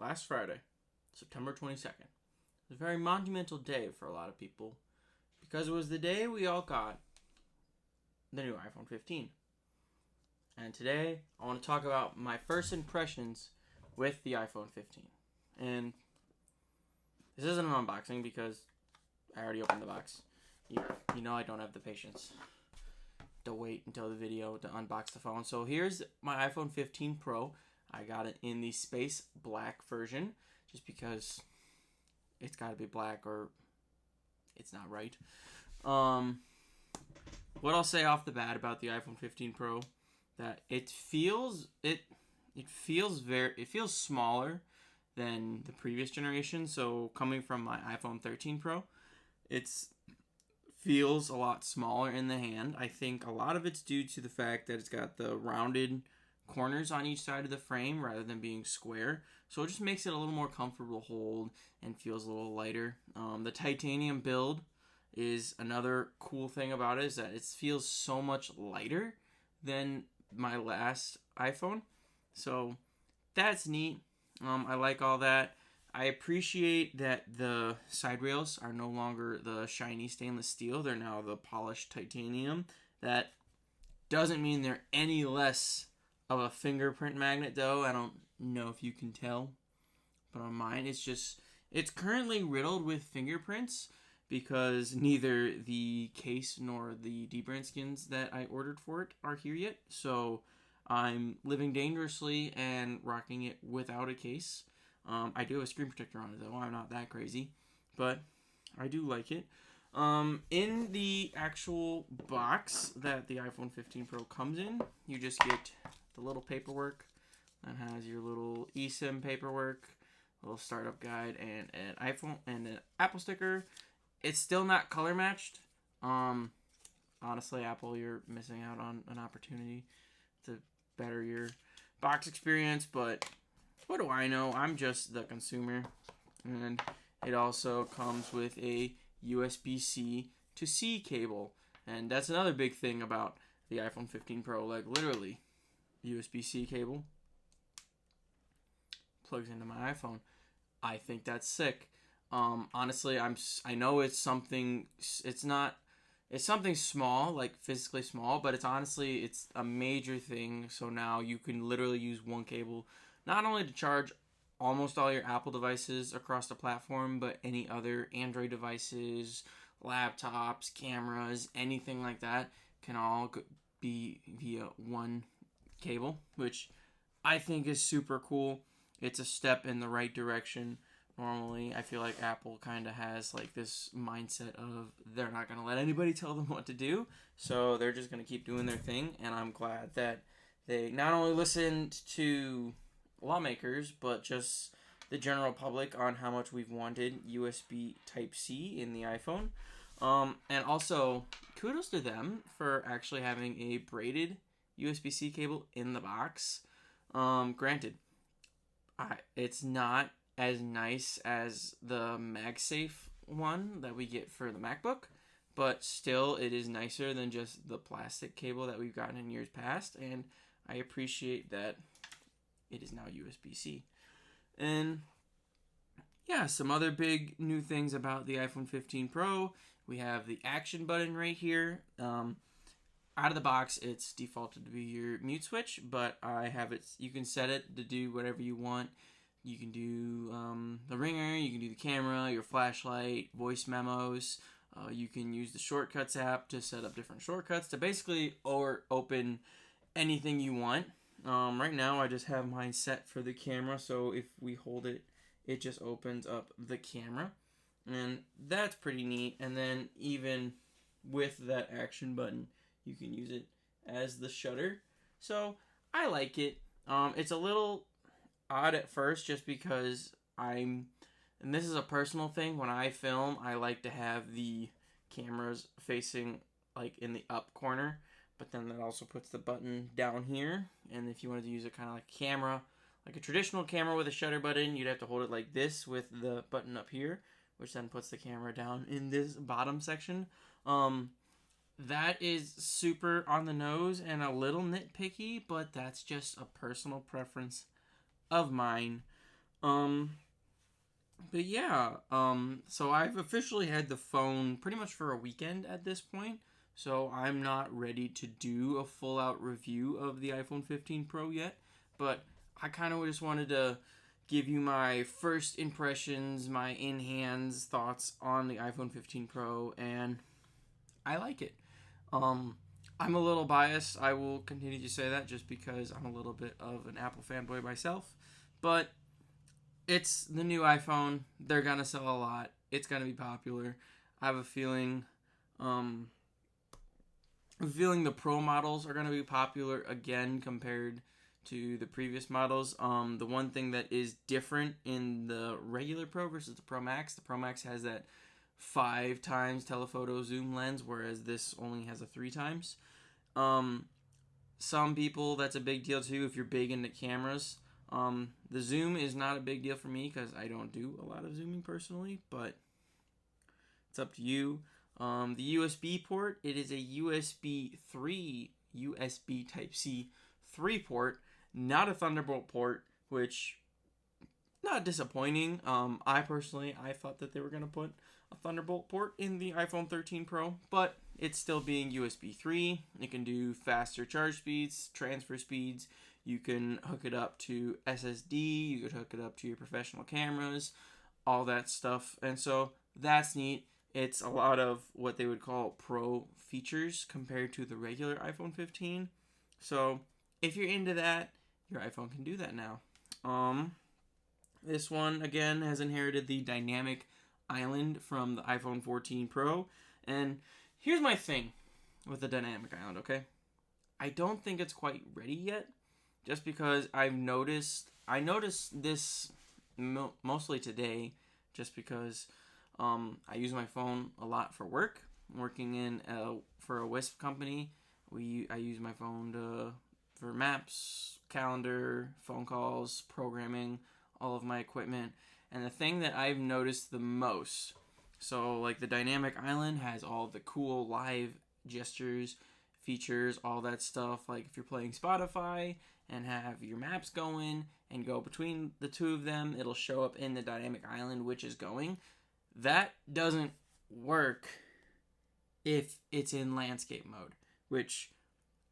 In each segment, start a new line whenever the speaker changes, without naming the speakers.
last Friday, September 22nd. It was a very monumental day for a lot of people because it was the day we all got the new iPhone 15. And today, I want to talk about my first impressions with the iPhone 15. And this isn't an unboxing because I already opened the box. You know I don't have the patience to wait until the video to unbox the phone. So here's my iPhone 15 Pro. I got it in the space black version just because it's got to be black or it's not right. What I'll say off the bat about the iPhone 15 Pro, that it feels smaller than the previous generation. So coming from my iPhone 13 Pro, it feels a lot smaller in the hand. I think a lot of it's due to the fact that it's got the rounded corners on each side of the frame rather than being square. So it just makes it a little more comfortable to hold and feels a little lighter. The titanium build is another cool thing about it, is that it feels so much lighter than my last iPhone. So that's neat. I like all that. I appreciate that the side rails are no longer the shiny stainless steel. They're now the polished titanium. That doesn't mean they're any less of a fingerprint magnet, though. I don't know if you can tell, but on mine, it's currently riddled with fingerprints because neither the case nor the debrand skins that I ordered for it are here yet. So I'm living dangerously and rocking it without a case. I do have a screen protector on it, though. I'm not that crazy, but I do like it. In the actual box that the iPhone 15 Pro comes in, you just get the little paperwork that has your little eSIM paperwork, a little startup guide, and an iPhone and an Apple sticker. It's still not color matched. Honestly, Apple, you're missing out on an opportunity to better your box experience, but what do I know? I'm just the consumer. And it also comes with a USBC to C cable. And that's another big thing about the iPhone 15 Pro. Like, literally, USB-C cable plugs into my iPhone. I think that's sick. Honestly, I know it's something small, like physically small, but it's a major thing. So now you can literally use one cable, not only to charge almost all your Apple devices across the platform, but any other Android devices, laptops, cameras, anything like that can all be via one cable, which I think is super cool. It's a step in the right direction. Normally, I feel like Apple kind of has like this mindset of they're not going to let anybody tell them what to do, so they're just going to keep doing their thing, and I'm glad that they not only listened to lawmakers, but just the general public on how much we've wanted USB Type-C in the iPhone. And also, kudos to them for actually having a braided USB-C cable in the box. Granted, it's not as nice as the MagSafe one that we get for the MacBook, but still it is nicer than just the plastic cable that we've gotten in years past, and I appreciate that it is now USB-C. And yeah, some other big new things about the iPhone 15 Pro. We have the action button right here. Out of the box, it's defaulted to be your mute switch, but I have it. You can set it to do whatever you want. You can do the ringer, you can do the camera, your flashlight, voice memos. You can use the shortcuts app to set up different shortcuts to basically open anything you want. Right now, I just have mine set for the camera, so if we hold it, it just opens up the camera. And that's pretty neat. And then even with that action button, you can use it as the shutter. So I like it. It's a little odd at first just because and this is a personal thing, when I film, I like to have the cameras facing like in the up corner, but then that also puts the button down here. And if you wanted to use it kind of like a camera, like a traditional camera with a shutter button, you'd have to hold it like this with the button up here, which then puts the camera down in this bottom section. That is super on the nose and a little nitpicky, but that's just a personal preference of mine. Um, but yeah, so I've officially had the phone pretty much for a weekend at this point. So I'm not ready to do a full out review of the iPhone 15 Pro yet. But I kind of just wanted to give you my first impressions, my in hands thoughts on the iPhone 15 Pro, and I like it. Um, I'm a little biased. I will continue to say that just because I'm a little bit of an Apple fanboy myself. But it's the new iPhone. They're gonna sell a lot. It's gonna be popular. I have um, a feeling the Pro models are gonna be popular again compared to the previous models. The one thing that is different in the regular Pro versus the Pro Max has that 5 times telephoto zoom lens, whereas this only has a 3 times. Um, some people that's a big deal too if you're big into cameras. The zoom is not a big deal for me because I don't do a lot of zooming personally, but it's up to you. The USB port, it is a USB 3 USB Type C 3 port, not a Thunderbolt port, which not disappointing. I thought that they were gonna put a Thunderbolt port in the iPhone 13 Pro, but it's still being USB 3. It can do faster charge speeds, transfer speeds. You can hook it up to SSD. You could hook it up to your professional cameras, all that stuff. And so that's neat. It's a lot of what they would call pro features compared to the regular iPhone 15. So if you're into that, your iPhone can do that now. This one, again, has inherited the dynamic island from the iPhone 14 Pro. And here's my thing with the dynamic island, okay? I don't think it's quite ready yet, just because I noticed this mostly today, just because I use my phone a lot for work. Working for a WISP company, I use my phone for maps, calendar, phone calls, programming, all of my equipment. And the thing that I've noticed the most, so like the dynamic island has all the cool live gestures, features, all that stuff. Like if you're playing Spotify and have your maps going and go between the two of them, it'll show up in the dynamic island which is going. That doesn't work if it's in landscape mode, which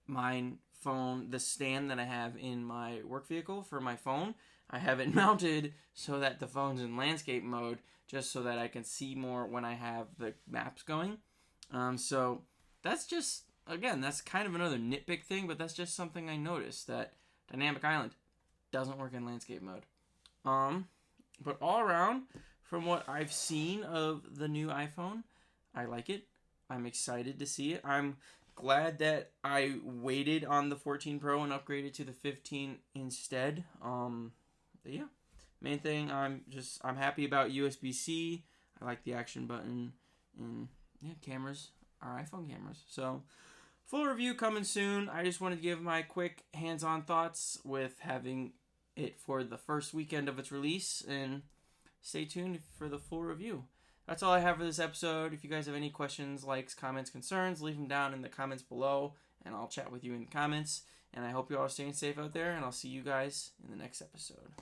my phone, the stand that I have in my work vehicle for my phone, I have it mounted so that the phone's in landscape mode, just so that I can see more when I have the maps going. So that's just, again, that's kind of another nitpick thing, but that's just something I noticed, that Dynamic Island doesn't work in landscape mode. But all around, from what I've seen of the new iPhone, I like it. I'm excited to see it. I'm glad that I waited on the 14 Pro and upgraded to the 15 instead. But yeah, main thing, I'm happy about USB-C. I like the action button, and yeah, cameras are iPhone cameras. So full review coming soon. I just wanted to give my quick hands-on thoughts with having it for the first weekend of its release, and stay tuned for the full review. That's all I have for this episode. If you guys have any questions, likes, comments, concerns, leave them down in the comments below, and I'll chat with you in the comments. And I hope you all are staying safe out there, and I'll see you guys in the next episode.